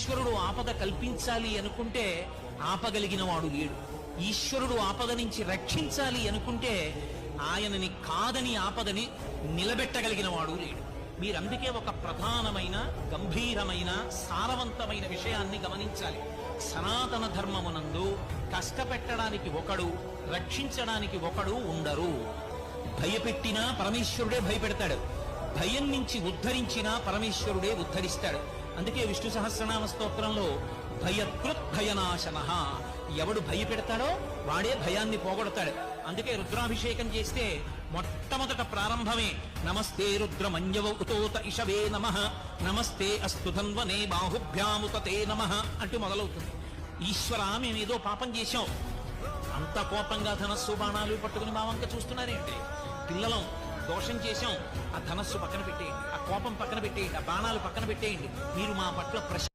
ఈశ్వరుడు ఆపద కల్పించాలి అనుకుంటే ఆపగలిగిన వాడు లేడు. ఈశ్వరుడు ఆపద నుంచి రక్షించాలి అనుకుంటే ఆయనని కాదని ఆపదని నిలబెట్టగలిగిన వాడు లేడు. మీరందుకే ఒక ప్రధానమైన గంభీరమైన సారవంతమైన విషయాన్ని గమనించాలి. సనాతన ధర్మమునందు కష్టపెట్టడానికి ఒకడు, రక్షించడానికి ఒకడు ఉండరు. భయపెట్టినా పరమేశ్వరుడే భయపెడతాడు, భయం నుంచి ఉద్ధరించినా పరమేశ్వరుడే ఉద్ధరిస్తాడు. అందుకే విష్ణు సహస్రనామ స్తోత్రంలో భయకృద్భయనాశన, ఎవడు భయపెడతాడో వాడే భయాన్ని పోగొడతాడు. అందుకే రుద్రాభిషేకం చేస్తే మొట్టమొదట ప్రారంభమే నమస్తే రుద్రమన్యవ ఉతోత ఇషవే నమః, నమస్తే అస్తు ధన్వనే బాహుభ్యాముతతే నమః అంటూ మొదలవుతుంది. ఈశ్వర, మేమేదో పాపం చేశాం, అంత కోపంగా ధనస్సు బాణాలు పట్టుకుని మా వంక చూస్తున్నారేంటి? పిల్లలం దోషం చేశాం, ఆ ధనస్సు పక్కన పెట్టేయండి, ఆ కోపం పక్కన పెట్టేయండి, ఆ బాణాలు పక్కన పెట్టేయండి. మీరు మా పట్ల